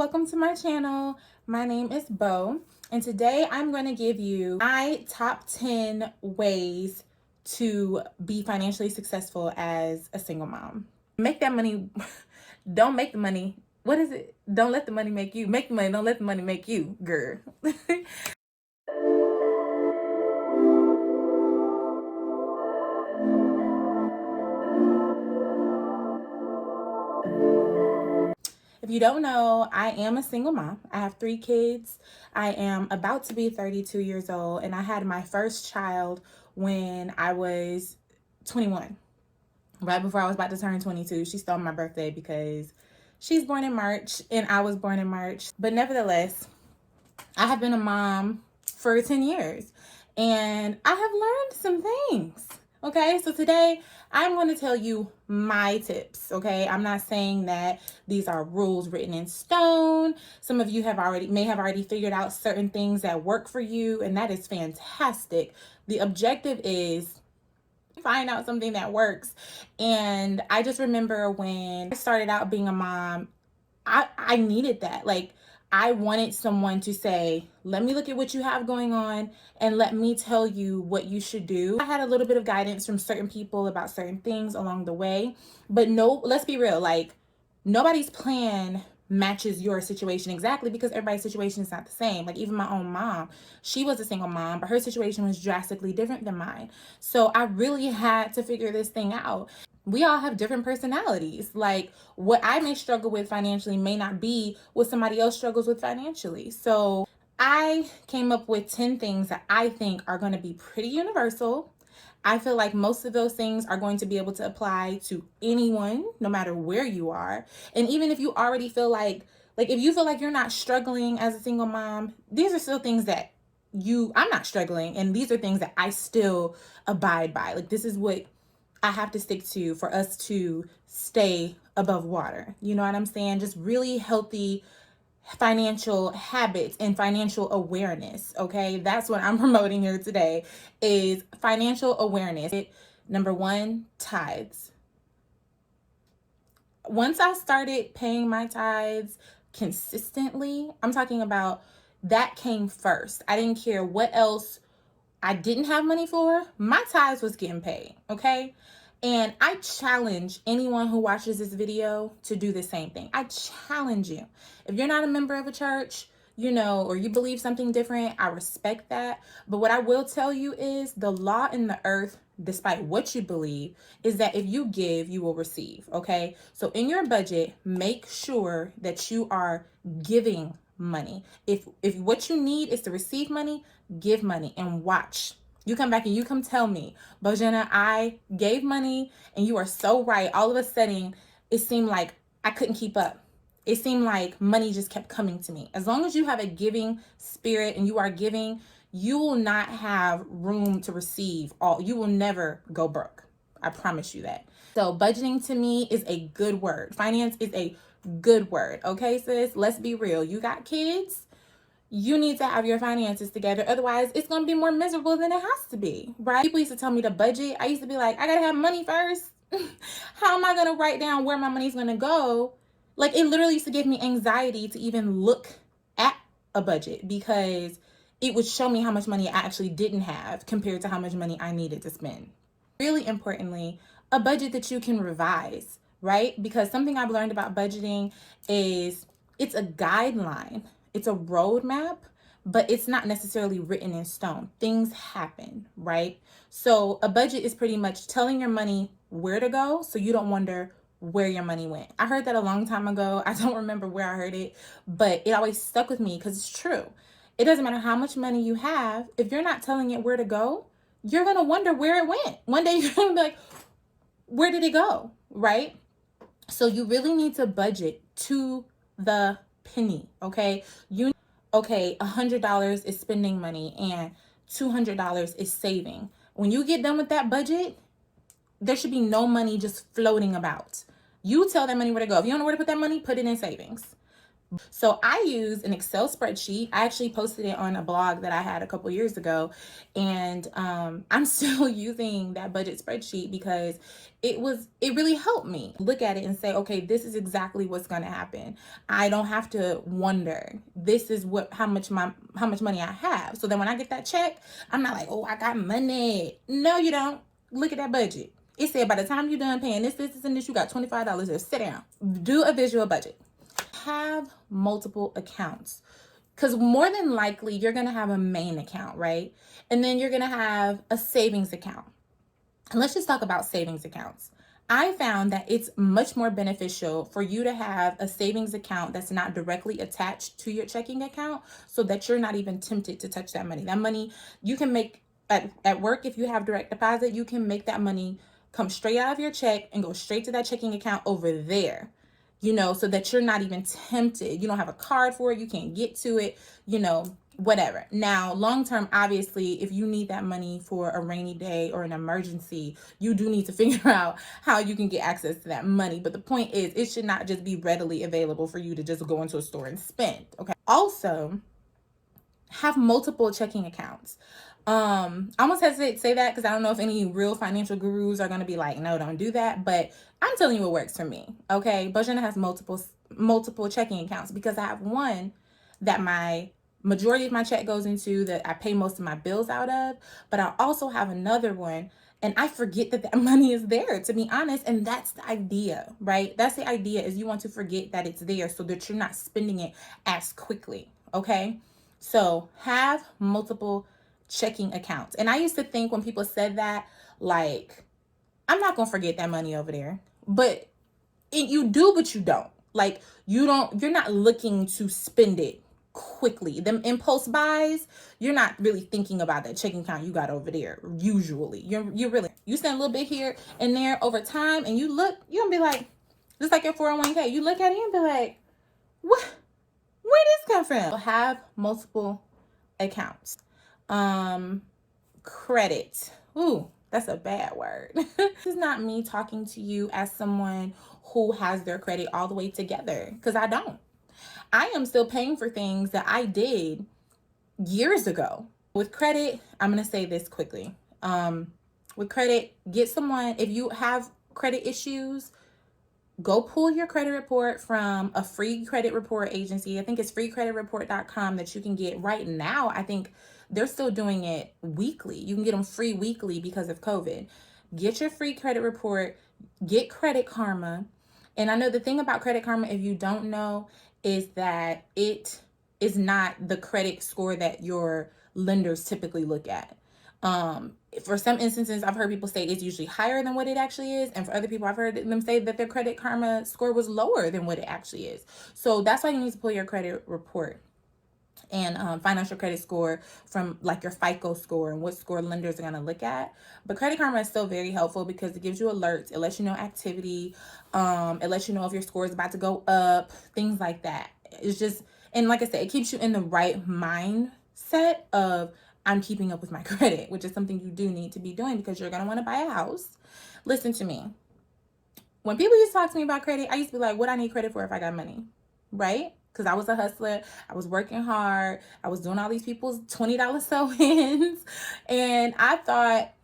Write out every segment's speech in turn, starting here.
welcome to my channel. My name is Bo, and today I'm going to give you my top 10 ways to be financially successful as a single mom. Make that money, don't make the money. What is it? Don't let the money make you. Make the money, don't let the money make you, girl. If you don't know, I am a single mom. I have 3 kids. I am about to be 32 years old, and I had my first child when I was 21. Right before I was about to turn 22. She stole my birthday because she's born in March and I was born in March. But nevertheless, I have been a mom for 10 years and I have learned some things. Okay, so today I'm going to tell you my tips. Okay, I'm not saying that these are rules written in stone. Some of you may have already figured out certain things that work for you, and that is fantastic. The objective is find out something that works. And I just remember when I started out being a mom, I needed that. Like, I wanted someone to say, let me look at what you have going on and let me tell you what you should do. I had a little bit of guidance from certain people about certain things along the way, but no, let's be real, like, nobody's plan matches your situation exactly because everybody's situation is not the same. Like, even my own mom, she was a single mom, but her situation was drastically different than mine. So I really had to figure this thing out. We all have different personalities. Like, what I may struggle with financially may not be what somebody else struggles with financially. So I came up with 10 things that I think are going to be pretty universal. I feel like most of those things are going to be able to apply to anyone, no matter where you are. And even if you already feel like if you feel like you're not struggling as a single mom, these are still things that I'm not struggling. And these are things that I still abide by. Like, this is what I have to stick to for us to stay above water. You know what I'm saying? Just really healthy financial habits and financial awareness. Okay, that's what I'm promoting here today is financial awareness. Number 1, tithes. Once I started paying my tithes consistently, I'm talking about that came first. I didn't care what else I didn't have money for. My tithes was getting paid. Okay. And I challenge anyone who watches this video to do the same thing. I challenge you. If you're not a member of a church, or you believe something different, I respect that. But what I will tell you is the law in the earth, despite what you believe, is that if you give, you will receive. Okay. So in your budget, make sure that you are giving money. If what you need is to receive money, give money and watch. You come back and you come tell me, Bojana, I gave money and you are so right. All of a sudden, it seemed like I couldn't keep up. It seemed like money just kept coming to me. As long as you have a giving spirit and you are giving, you will not have room to receive all. You will never go broke. I promise you that. So budgeting to me is a good word. Finance is a good word. Okay, sis? Let's be real. You got kids? You need to have your finances together. Otherwise, it's going to be more miserable than it has to be, right? People used to tell me to budget. I used to be like, I got to have money first. How am I going to write down where my money's going to go? Like, it literally used to give me anxiety to even look at a budget because it would show me how much money I actually didn't have compared to how much money I needed to spend. Really importantly, a budget that you can revise, right? Because something I've learned about budgeting is it's a guideline. It's a roadmap, but it's not necessarily written in stone. Things happen, right? So a budget is pretty much telling your money where to go so you don't wonder where your money went. I heard that a long time ago. I don't remember where I heard it, but it always stuck with me because it's true. It doesn't matter how much money you have. If you're not telling it where to go, you're going to wonder where it went. One day you're going to be like, where did it go? Right? So you really need to budget to the penny. Okay. $100 is spending money and $200 is saving. When you get done with that budget, there should be no money just floating about. You tell that money where to go. If you don't know where to put that money, put it in savings. So I use an Excel spreadsheet. I actually posted it on a blog that I had a couple years ago, and I'm still using that budget spreadsheet because it really helped me look at it and say, okay, this is exactly what's going to happen. I don't have to wonder. This is how much money I have. So then when I get that check, I'm not like, oh, I got money. No, you don't. Look at that budget. It said by the time you're done paying this, and this, you got $25. Just sit down. Do a visual budget. Have multiple accounts, because more than likely you're going to have a main account, right? And then you're going to have a savings account. And let's just talk about savings accounts. I found that it's much more beneficial for you to have a savings account that's not directly attached to your checking account, so that you're not even tempted to touch that money. That money you can make at work. If you have direct deposit, you can make that money come straight out of your check and go straight to that checking account over there, so that you're not even tempted. You don't have a card for it. You can't get to it, whatever. Now, long term, obviously, if you need that money for a rainy day or an emergency, you do need to figure out how you can get access to that money. But the point is, it should not just be readily available for you to just go into a store and spend. Okay. Also, have multiple checking accounts. I almost hesitate to say that because I don't know if any real financial gurus are going to be like, no, don't do that. But I'm telling you what works for me. Okay. Bojana has multiple checking accounts because I have one that my majority of my check goes into, that I pay most of my bills out of. But I also have another one, and I forget that money is there, to be honest. And that's the idea, right? That's the idea, is you want to forget that it's there so that you're not spending it as quickly. Okay. So have multiple checking accounts. And I used to think when people said that, like, I'm not going to forget that money over there. But you do, but you don't. Like, you're not looking to spend it quickly. Them impulse buys, you're not really thinking about that checking account you got over there. Usually you spend a little bit here and there over time, and you're gonna be like, just like your 401k, you look at it and be like, what, where this come from? Have multiple accounts. Credit. Ooh, that's a bad word. This is not me talking to you as someone who has their credit all the way together, because I don't. I am still paying for things that I did years ago. With credit, I'm going to say this quickly. With credit, get someone, if you have credit issues, go pull your credit report from a free credit report agency. I think it's freecreditreport.com that you can get right now. I think they're still doing it weekly. You can get them free weekly because of COVID. Get your free credit report, get Credit Karma. And I know the thing about Credit Karma, if you don't know, is that it is not the credit score that your lenders typically look at. For some instances, I've heard people say it's usually higher than what it actually is. And for other people, I've heard them say that their Credit Karma score was lower than what it actually is. So that's why you need to pull your credit report and financial credit score from like your FICO score and what score lenders are going to look at. But Credit Karma is still very helpful because it gives you alerts. It lets you know activity. It lets you know if your score is about to go up, things like that. It's just, and like I said, it keeps you in the right mindset of, I'm keeping up with my credit, which is something you do need to be doing because you're going to want to buy a house. Listen to me. When people used to talk to me about credit, I used to be like, what I need credit for if I got money, right? Because I was a hustler. I was working hard. I was doing all these people's $20 sew-ins. And I thought,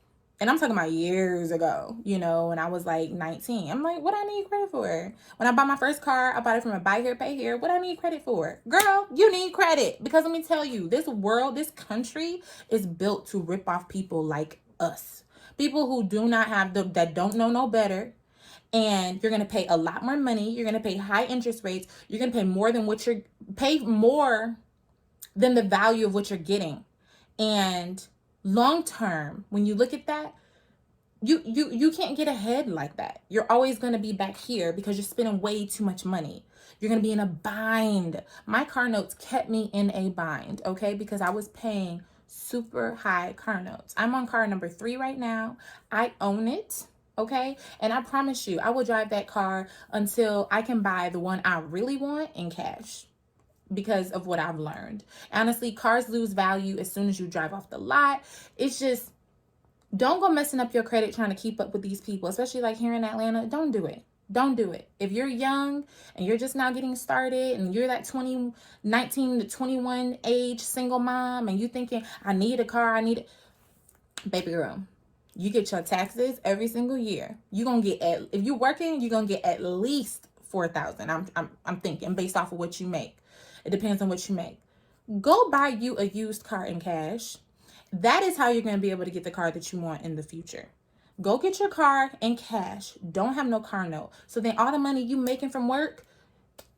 and I'm talking about years ago, when I was like 19. I'm like, what I need credit for? When I bought my first car, I bought it from a buy here, pay here. What I need credit for? Girl, you need credit. Because let me tell you, this world, this country is built to rip off people like us. People who do not have that don't know no better. And you're going to pay a lot more money. You're going to pay high interest rates. You're going to pay more than more than the value of what you're getting. And long term, when you look at that, you can't get ahead like that. You're always going to be back here because you're spending way too much money. You're going to be in a bind. My car notes kept me in a bind, okay? Because I was paying super high car notes. I'm on car number 3 right now. I own it. Okay. And I promise you, I will drive that car until I can buy the one I really want in cash because of what I've learned. Honestly, cars lose value as soon as you drive off the lot. It's just, don't go messing up your credit trying to keep up with these people, especially like here in Atlanta. Don't do it. Don't do it. If you're young and you're just now getting started and you're that 19 to 21 age single mom and you thinking, I need a car, I need it. Baby girl, you get your taxes every single year. You're gonna get if you're working, you're gonna get at least 4,000. I'm thinking based off of what you make. It depends on what you make. Go buy you a used car in cash. That is how you're gonna be able to get the car that you want in the future. Go get your car in cash. Don't have no car note. So then all the money you making from work,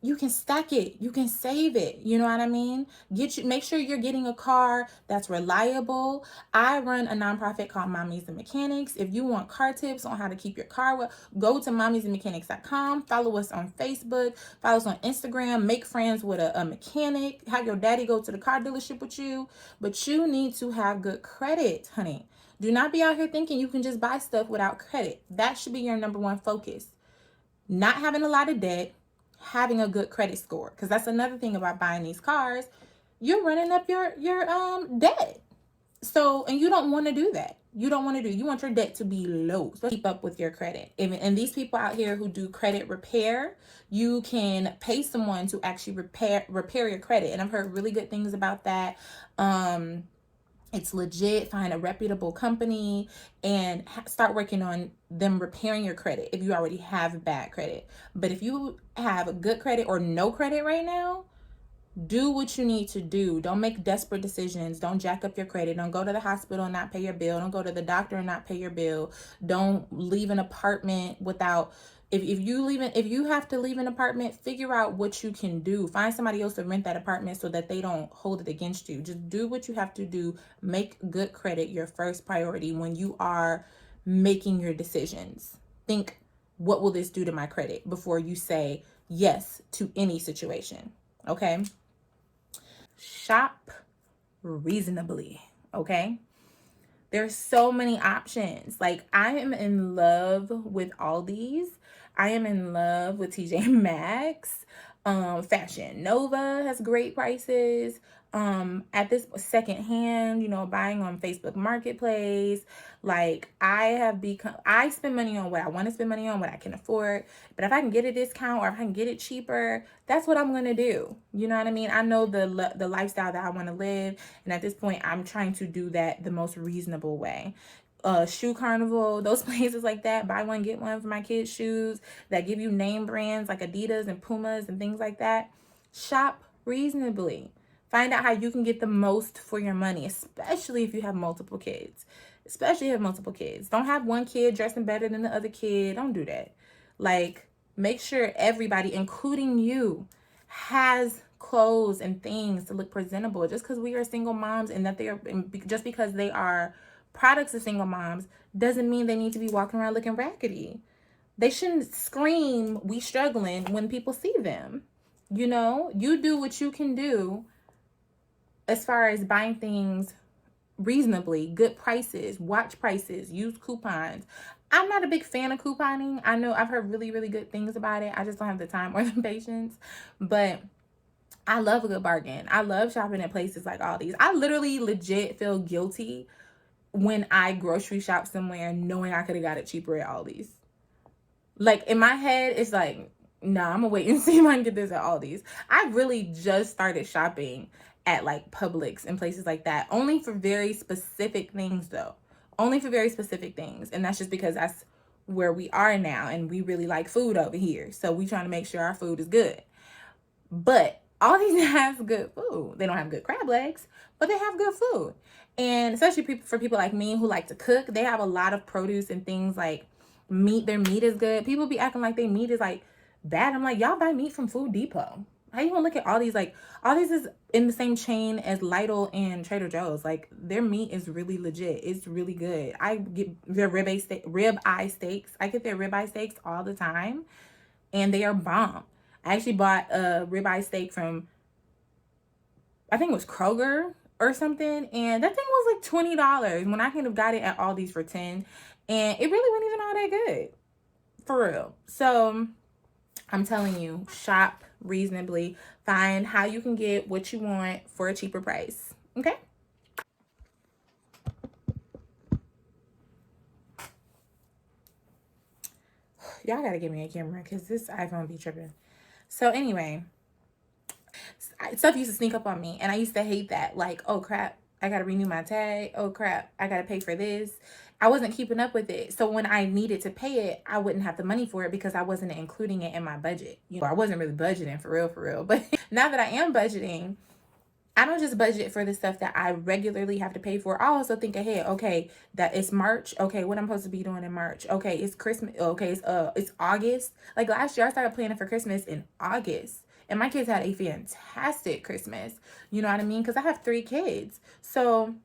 you can stack it, you can save it, you know what I mean? Make sure you're getting a car that's reliable. I run a nonprofit called Mommies and Mechanics. If you want car tips on how to keep your car well, go to mommiesandmechanics.com. Follow us on Facebook, follow us on Instagram, make friends with a mechanic, have your daddy go to the car dealership with you. But you need to have good credit, honey. Do not be out here thinking you can just buy stuff without credit. That should be your number one focus. Not having a lot of debt, having a good credit score, because that's another thing about buying these cars. You're running up your debt. So, and you don't want to do that. You want your debt to be low. So keep up with your credit. And these people out here who do credit repair, you can pay someone to actually repair your credit. And I've heard really good things about that. It's legit. Find a reputable company and start working on them repairing your credit if you already have bad credit. But if you have a good credit or no credit right now, do what you need to do. Don't make desperate decisions. Don't jack up your credit. Don't go to the hospital and not pay your bill. Don't go to the doctor and not pay your bill. Don't leave an apartment without if you have to leave an apartment, figure out what you can do. Find somebody else to rent that apartment so that they don't hold it against you. Just do what you have to do. Make good credit your first priority when you are making your decisions. Think, what will this do to my credit before you say yes to any situation. Okay? Shop reasonably. Okay? There's so many options. Like, I am in love with Aldi's. I am in love with TJ Maxx. Fashion Nova has great prices. At this secondhand, buying on Facebook Marketplace. Like, I spend money on what I want to spend money on, what I can afford. But if I can get a discount or if I can get it cheaper, that's what I'm gonna do. You know what I mean? I know the lifestyle that I want to live, and at this point, I'm trying to do that the most reasonable way. Shoe Carnival, those places like that, buy one get one for my kids' shoes that give you name brands like Adidas and Pumas and things like that. Shop reasonably. Find out how you can get the most for your money, especially if you have multiple kids. Don't have one kid dressing better than the other kid. Don't do that. Like, make sure everybody, including you, has clothes and things to look presentable. Just because we are single moms and just because they are products of single moms doesn't mean they need to be walking around looking raggedy. They shouldn't scream, "We struggling," when people see them. You do what you can do as far as buying things reasonably, good prices, watch prices, use coupons. I'm not a big fan of couponing. I know I've heard really, really good things about it. I just don't have the time or the patience. But I love a good bargain. I love shopping at places like Aldi's. I literally legit feel guilty when I grocery shop somewhere knowing I could have got it cheaper at Aldi's. Like, in my head, it's like, nah, I'm gonna wait and see if I can get this at Aldi's. I really just started shopping at like Publix and places like that, only for very specific things though. Only for very specific things. And that's just because that's where we are now, and we really like food over here. So we trying to make sure our food is good. But Aldi's has good food. They don't have good crab legs, but they have good food. And especially for people like me who like to cook, they have a lot of produce and things like meat. Their meat is good. People be acting like their meat is like bad. I'm like, y'all buy meat from Food Depot. How you gonna look at Aldi's? Like, Aldi's is in the same chain as Lidl and Trader Joe's. Like, their meat is really legit. It's really good. I get their ribeye steaks. I get their ribeye steaks all the time, and they are bomb. I actually bought a ribeye steak from, I think it was Kroger or something, and that thing was like $20 when I could have got it at Aldi's for $10, and it really wasn't even all that good, for real. So I'm telling you, shop reasonably. Find how you can get what you want for a cheaper price. Okay? Y'all gotta give me a camera because this iPhone be tripping. So anyway, stuff used to sneak up on me, and I used to hate that. Like, oh crap, I gotta renew my tag. Oh crap, I gotta pay for this. I wasn't keeping up with it. So when I needed to pay it, I wouldn't have the money for it because I wasn't including it in my budget. You know, I wasn't really budgeting for real. But now that I am budgeting, I don't just budget for the stuff that I regularly have to pay for. I also think ahead. Okay, that it's March. Okay, what I'm supposed to be doing in March. Okay, it's Christmas. Okay, it's August. Like last year, I started planning for Christmas in August, and my kids had a fantastic Christmas. You know what I mean? Because I have 3 kids, so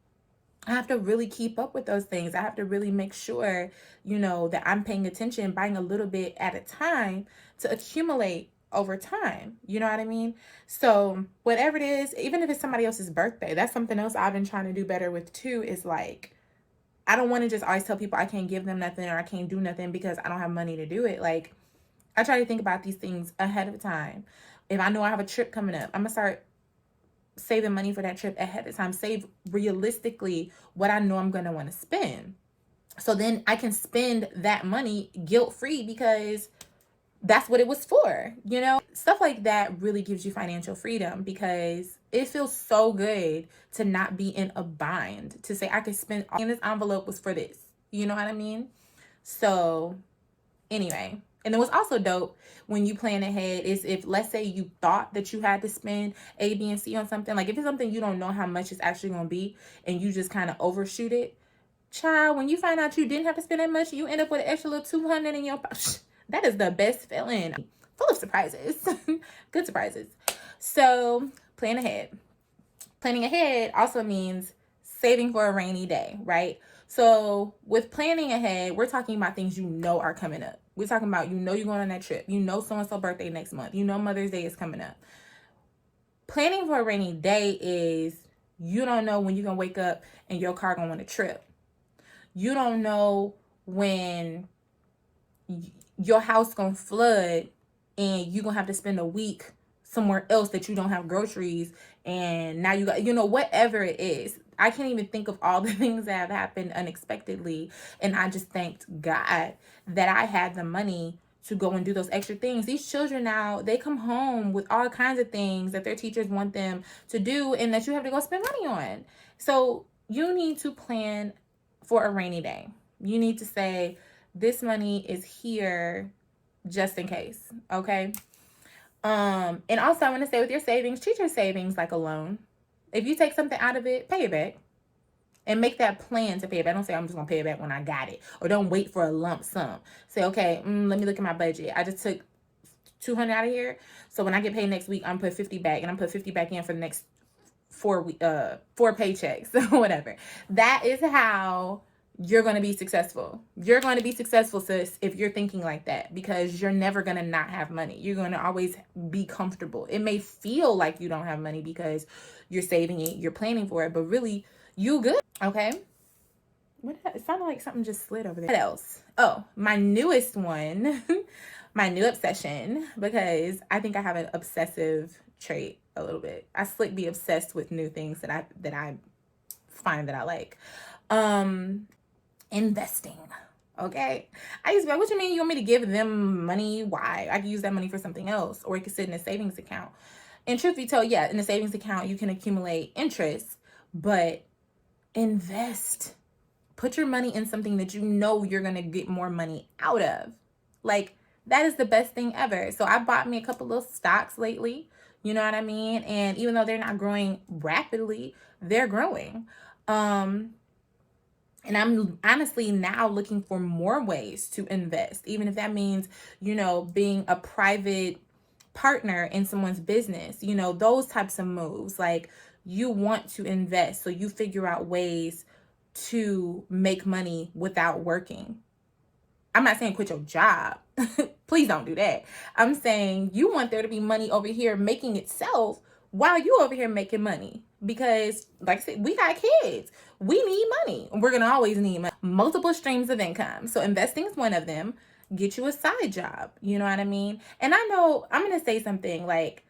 I have to really keep up with those things. I have to really make sure, that I'm paying attention, buying a little bit at a time to accumulate over time. You know what I mean? So, whatever it is, even if it's somebody else's birthday, that's something else I've been trying to do better with too, is like, I don't want to just always tell people I can't give them nothing or I can't do nothing because I don't have money to do it. Like, I try to think about these things ahead of time. If I know I have a trip coming up, I'm going to start saving money for that trip ahead of time. Save realistically what I know I'm going to want to spend. So then I can spend that money guilt-free because that's what it was for. Stuff like that really gives you financial freedom because it feels so good to not be in a bind, to say I could spend all in this envelope was for this. You know what I mean? So anyway, and it was also dope when you plan ahead is if, let's say, you thought that you had to spend A, B, and C on something. Like if it's something you don't know how much it's actually going to be and you just kind of overshoot it. Child, when you find out you didn't have to spend that much, you end up with an extra little 200 in your pocket. That is the best feeling. Full of surprises. Good surprises. So plan ahead. Planning ahead also means saving for a rainy day, right? So with planning ahead, we're talking about things are coming up. We're talking about, you're going on that trip. So-and-so birthday next month. Mother's Day is coming up. Planning for a rainy day is you don't know when you're going to wake up and your car going on a trip. You don't know when your house going to flood and you're going to have to spend a week somewhere else that you don't have groceries, and now you got, whatever it is. I can't even think of all the things that have happened unexpectedly, and I just thanked God that I had the money to go and do those extra things. These children now, they come home with all kinds of things that their teachers want them to do and that you have to go spend money on. So you need to plan for a rainy day. You need to say, this money is here just in case, okay? And also I want to say with your savings, treat your savings like a loan. If you take something out of it, pay it back. And make that plan to pay it back. Don't say I'm just going to pay it back when I got it. Or don't wait for a lump sum. Say, okay, let me look at my budget. I just took 200 out of here. So when I get paid next week, I'm put 50 back. And I'm put 50 back in for the next 4 paychecks or whatever. That is how you're going to be successful. You're going to be successful, sis, if you're thinking like that, because you're never going to not have money. You're going to always be comfortable. It may feel like you don't have money because you're saving it, you're planning for it, but really you good. Okay. It sounded like something just slid over there. What else? Oh, my newest one, my new obsession, because I think I have an obsessive trait a little bit. I slick be obsessed with new things that I find that I like. Investing. Okay. I used to be like, what you mean you want me to give them money? Why? I can use that money for something else, or it could sit in a savings account. And truth be told, yeah, in a savings account, you can accumulate interest, but invest. Put your money in something that you're going to get more money out of. Like, that is the best thing ever. So I bought me a couple little stocks lately. You know what I mean? And even though they're not growing rapidly, they're growing. And I'm honestly now looking for more ways to invest, even if that means, being a private partner in someone's business, those types of moves. Like, you want to invest, so you figure out ways to make money without working. I'm not saying quit your job. Please don't do that. I'm saying you want there to be money over here making itself while you over here making money. Because, like I said, we got kids. We need money. We're going to always need money. Multiple streams of income. So investing is one of them. Get you a side job. You know what I mean? And I know I'm going to say something like,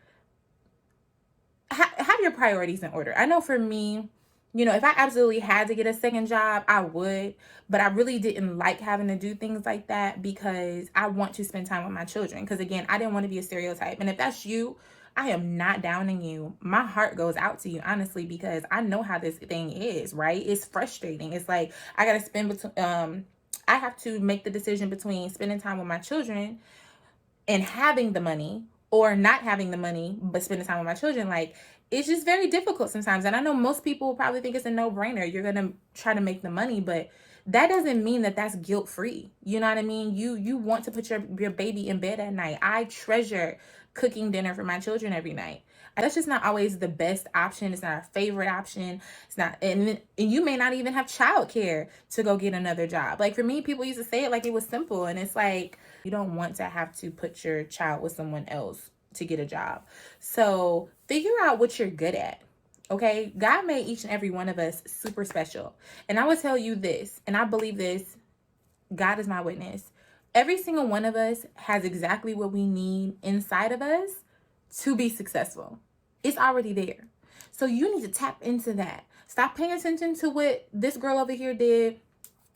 have your priorities in order. I know for me, You know, if I absolutely had to get a second job, I would, but I really didn't like having to do things like that because I want to spend time with my children. Because again, I didn't want to be a stereotype. And if that's you, I am not downing you. My heart goes out to you, honestly, because I know how this thing is, right? It's frustrating. It's like I got to spend between, I have to make the decision between spending time with my children and having the money or not having the money but spending time with my children. Like, it's just very difficult sometimes. And I know most people probably think it's a no-brainer. You're going to try to make the money, but that doesn't mean that that's guilt-free. You know what I mean? You want to put your baby in bed at night. I treasure cooking dinner for my children every night. That's just not always the best option. It's not our favorite option. It's not, and you may not even have childcare to go get another job. Like for me, people used to say it like it was simple, and it's like you don't want to have to put your child with someone else to get a job. So figure out what you're good at. Okay, God made each and every one of us super special, and I will tell you this, and I believe this. God is my witness. Every single one of us has exactly what we need inside of us to be successful. It's already there. So you need to tap into that. Stop paying attention to what this girl over here did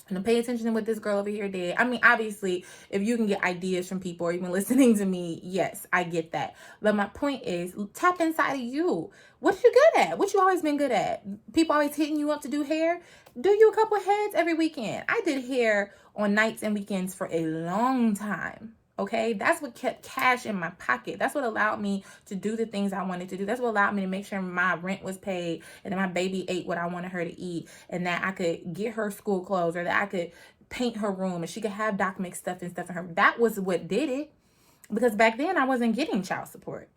and pay attention to what this girl over here did. I mean, obviously, if you can get ideas from people or even listening to me, yes, I get that. But my point is, tap inside of you. What you good at? What you always been good at? People always hitting you up to do hair. Do you a couple heads every weekend? I did hair on nights and weekends for a long time. Okay, that's what kept cash in my pocket. That's what allowed me to do the things I wanted to do. That's what allowed me to make sure my rent was paid and that my baby ate what I wanted her to eat, and that I could get her school clothes, or that I could paint her room and she could have document stuff and stuff in her. That was what did it, because back then I wasn't getting child support.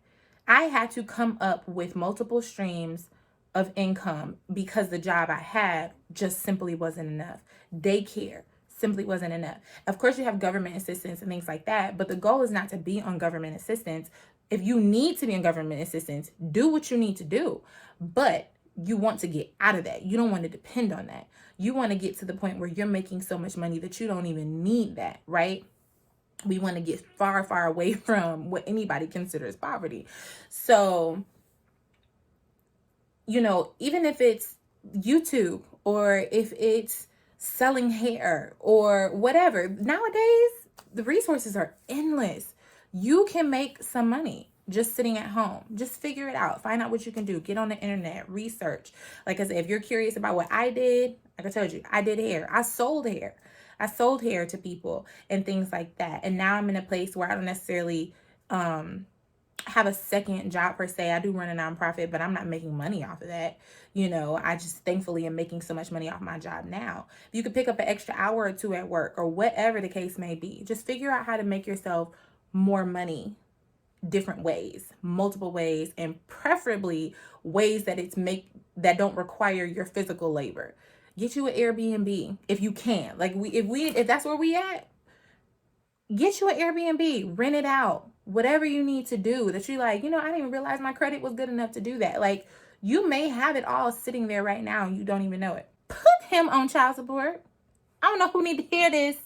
I had to come up with multiple streams of income because the job I had just simply wasn't enough. Daycare simply wasn't enough. Of course, you have government assistance and things like that, but the goal is not to be on government assistance. If you need to be on government assistance, do what you need to do, but you want to get out of that. You don't want to depend on that. You want to get to the point where you're making so much money that you don't even need that, right? We want to get far, far away from what anybody considers poverty. So, you know, even if it's YouTube or if it's selling hair or whatever, nowadays the resources are endless. You can make some money just sitting at home. Just figure it out. Find out what you can do. Get on the internet, research. Like I said, if you're curious about what I did, like I told you, I did hair. I sold hair. I sold hair to people and things like that. And now I'm in a place where I don't necessarily have a second job per se. I do run a nonprofit, but I'm not making money off of that. You know, I just thankfully am making so much money off my job now. You could pick up an extra hour or two at work or whatever the case may be. Just figure out how to make yourself more money different ways, multiple ways, and preferably ways that don't require your physical labor. Get you an Airbnb if you can. Like if that's where we at, get you an Airbnb, rent it out, whatever you need to do that you like, I didn't even realize my credit was good enough to do that. Like, you may have it all sitting there right now and you don't even know it. Put him on child support. I don't know who need to hear this.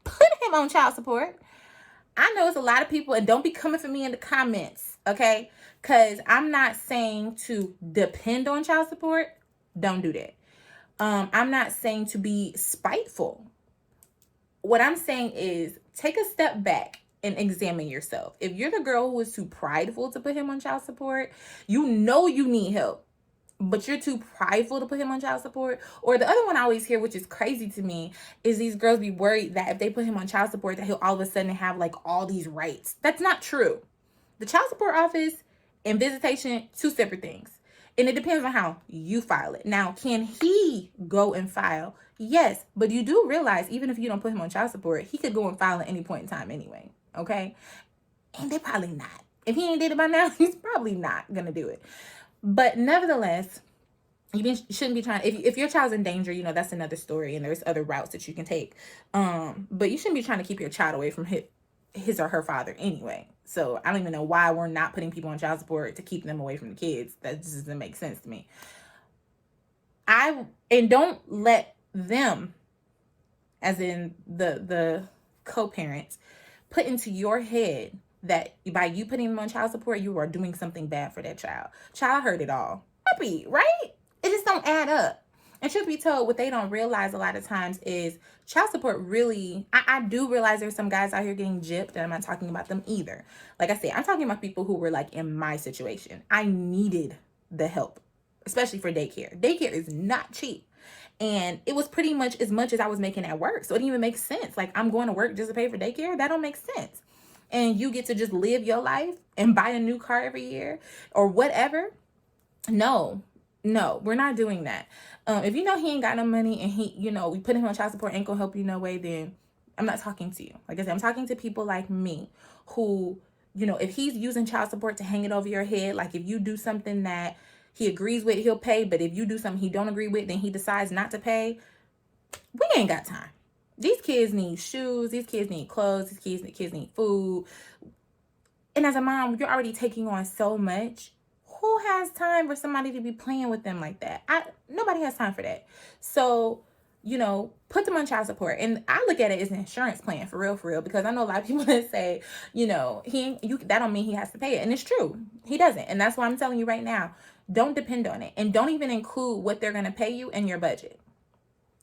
Put him on child support. I know it's a lot of people, and don't be coming for me in the comments, okay? Because I'm not saying to depend on child support. Don't do that. I'm not saying to be spiteful. What I'm saying is take a step back and examine yourself. If you're the girl who is too prideful to put him on child support, you know you need help, but you're too prideful to put him on child support. Or the other one I always hear, which is crazy to me, is these girls be worried that if they put him on child support that he'll all of a sudden have like all these rights. That's not true. The child support office and visitation, two separate things. And it depends on how you file it. Now, can he go and file? Yes, but you do realize even if you don't put him on child support, he could go and file at any point in time anyway, okay? And they're probably not. If he ain't did it by now, he's probably not going to do it. But nevertheless, you shouldn't be trying, if your child's in danger, that's another story, and there's other routes that you can take. But you shouldn't be trying to keep your child away from his or her father anyway. So I don't even know why we're not putting people on child support to keep them away from the kids. That just doesn't make sense to me. And don't let them, as in the co-parents, put into your head that by you putting them on child support, you are doing something bad for that child. Child heard it all. Puppy, right? It just don't add up. And truth be told, what they don't realize a lot of times is child support really, I do realize there's some guys out here getting gypped, and I'm not talking about them either. Like I said, I'm talking about people who were like in my situation. I needed the help, especially for daycare. Daycare is not cheap. And it was pretty much as I was making at work. So it didn't even make sense. Like, I'm going to work just to pay for daycare. That don't make sense. And you get to just live your life and buy a new car every year or whatever. No, we're not doing that. If you know he ain't got no money and he, we put him on child support, ain't gonna help you no way, then I'm not talking to you. Like I said, I'm talking to people like me who, if he's using child support to hang it over your head, like if you do something that he agrees with, he'll pay. But if you do something he don't agree with, then he decides not to pay. We ain't got time. These kids need shoes. These kids need clothes. These kids need food. And as a mom, you're already taking on so much. Who has time for somebody to be playing with them like that? Nobody has time for that. So, put them on child support. And I look at it as an insurance plan for real, because I know a lot of people that say, that don't mean he has to pay it. And it's true. He doesn't. And that's why I'm telling you right now, don't depend on it. And don't even include what they're going to pay you in your budget.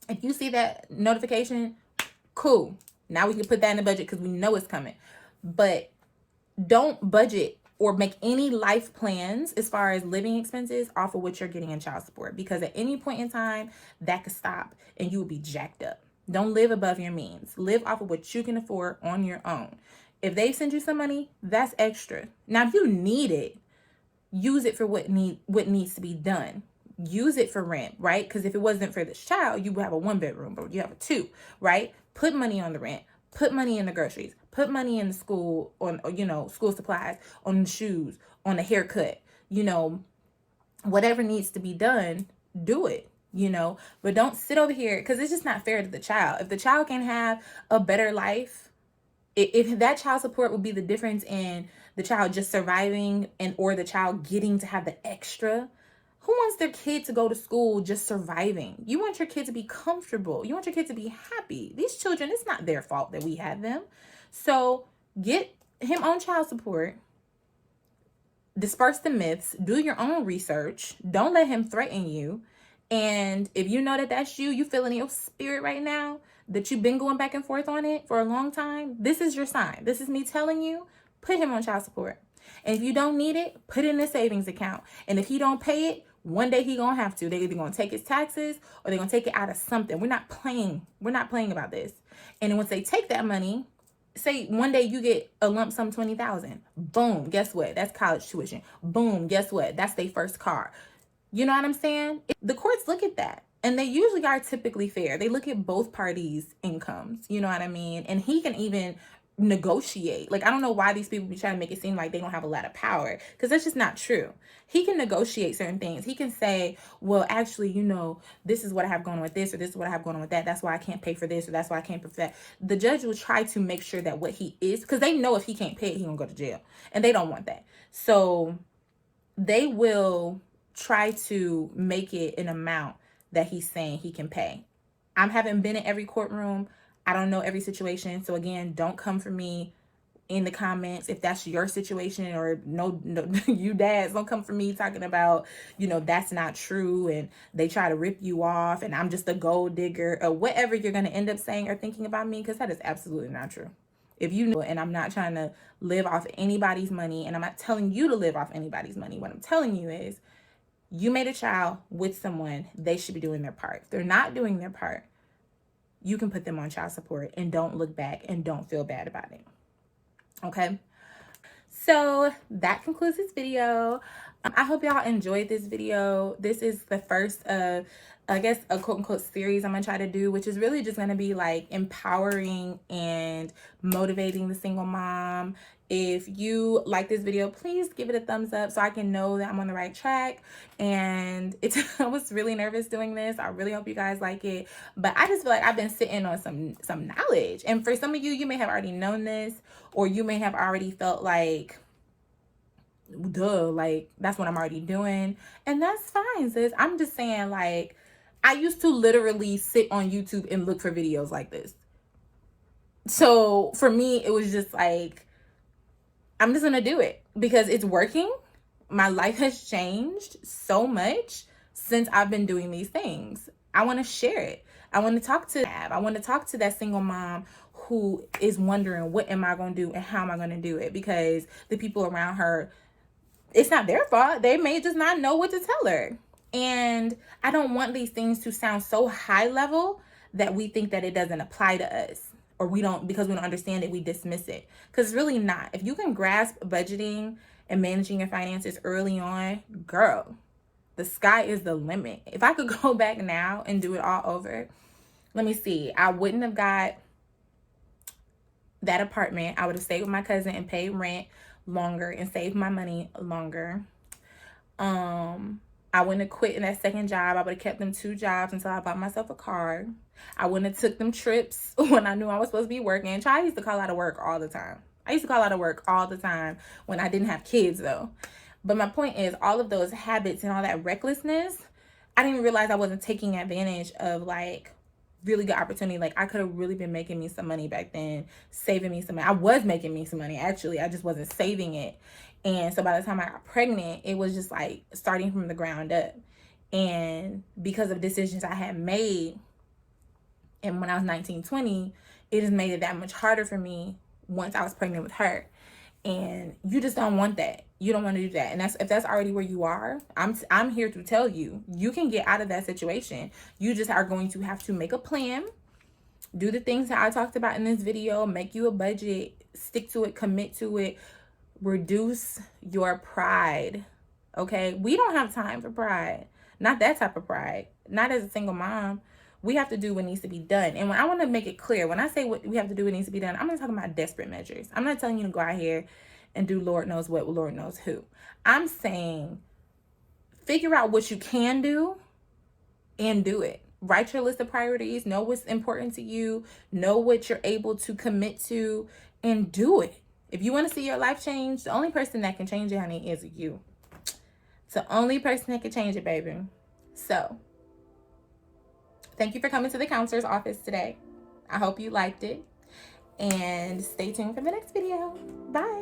If you see that notification, cool. Now we can put that in the budget because we know it's coming. But don't budget or make any life plans as far as living expenses off of what you're getting in child support, because at any point in time that could stop and you will be jacked up. Don't live above your means. Live off of what you can afford on your own. If they send you some money, that's extra. Now, if you need it, use it for what needs to be done. Use it for rent, right? Because if it wasn't for this child, you would have a 1-bedroom, but you have a 2, right? Put money on the rent. Put money in the groceries. Put money in the school, on school supplies, on the shoes, on the haircut. Whatever needs to be done, do it. But don't sit over here, because it's just not fair to the child. If the child can have a better life, if that child support would be the difference in the child just surviving or the child getting to have the extra. Who wants their kid to go to school just surviving? You want your kid to be comfortable. You want your kid to be happy. These children, it's not their fault that we had them. So get him on child support. Disperse the myths. Do your own research. Don't let him threaten you. And if you know that that's you feeling in your spirit right now, that you've been going back and forth on it for a long time, this is your sign. This is me telling you, put him on child support. And if you don't need it, put it in a savings account. And if he don't pay it, one day he gonna have to. They're either gonna take his taxes or they're gonna take it out of something. We're not playing about this. And then once they take that money, say one day you get a lump sum $20,000. Boom, guess what? That's college tuition. Boom, guess what? That's their first car. You know what I'm saying? The courts look at that. And they usually are typically fair. They look at both parties' incomes. You know what I mean? And he can even negotiate. Like, I don't know why these people be trying to make it seem like they don't have a lot of power, because that's just not true. He can negotiate certain things. He can say, well, actually, this is what I have going on with this, or this is what I have going on with that. That's why I can't pay for this, or that's why I can't pay for that. The judge will try to make sure that what he is, because they know if he can't pay it, he gonna go to jail. And they don't want that. So they will try to make it an amount that he's saying he can pay. I haven't been in every courtroom. I don't know every situation. So again, don't come for me in the comments if that's your situation, or no, you dads, don't come for me talking about, that's not true and they try to rip you off and I'm just a gold digger, or whatever you're going to end up saying or thinking about me, because that is absolutely not true. If you know, and I'm not trying to live off anybody's money, and I'm not telling you to live off anybody's money. What I'm telling you is, you made a child with someone, they should be doing their part. If they're not doing their part, you can put them on child support and don't look back and don't feel bad about it. Okay? So that concludes this video. I hope y'all enjoyed this video. This is the first of, I guess, a quote unquote series I'm gonna try to do, which is really just gonna be like empowering and motivating the single mom. If you like this video, please give it a thumbs up so I can know that I'm on the right track. And I was really nervous doing this. I really hope you guys like it. But I just feel like I've been sitting on some knowledge. And for some of you, you may have already known this, or you may have already felt like, duh, like that's what I'm already doing. And that's fine, sis. I'm just saying, like, I used to literally sit on YouTube and look for videos like this. So for me, it was just like, I'm just gonna do it because it's working. My life has changed so much since I've been doing these things. I want to share it. I want to talk to that single mom who is wondering, what am I going to do and how am I going to do it? Because the people around her, it's not their fault. They may just not know what to tell her. And I don't want these things to sound so high level that we think that it doesn't apply to us, or because we don't understand it, we dismiss it. Because it's really not. If you can grasp budgeting and managing your finances early on, girl, the sky is the limit. If I could go back now and do it all over, let me see. I wouldn't have got that apartment. I would have stayed with my cousin and paid rent longer and saved my money longer. I wouldn't have quit in that second job. I would have kept them 2 jobs until I bought myself a car. I wouldn't have took them trips when I knew I was supposed to be working. I used to call out of work all the time. When I didn't have kids, though. But my point is, all of those habits and all that recklessness, I didn't realize I wasn't taking advantage of, like, really good opportunity. Like, I could have really been making me some money back then, saving me some money. I was making me some money, actually. I just wasn't saving it. And so by the time I got pregnant, it was just like starting from the ground up. And because of decisions I had made, and when I was 19, 20, it just made it that much harder for me once I was pregnant with her. And you just don't want that. You don't want to do that. And if that's already where you are, I'm here to tell you, you can get out of that situation. You just are going to have to make a plan, do the things that I talked about in this video, make you a budget, stick to it, commit to it, reduce your pride. Okay? We don't have time for pride. Not that type of pride. Not as a single mom. We have to do what needs to be done. And I want to make it clear, when I say what we have to do what needs to be done, I'm not talking about desperate measures. I'm not telling you to go out here and do Lord knows what, Lord knows who. I'm saying figure out what you can do and do it. Write your list of priorities. Know what's important to you. Know what you're able to commit to and do it. If you want to see your life change, the only person that can change it, honey, is you. It's the only person that can change it, baby. So, thank you for coming to the counselor's office today. I hope you liked it. And stay tuned for the next video. Bye.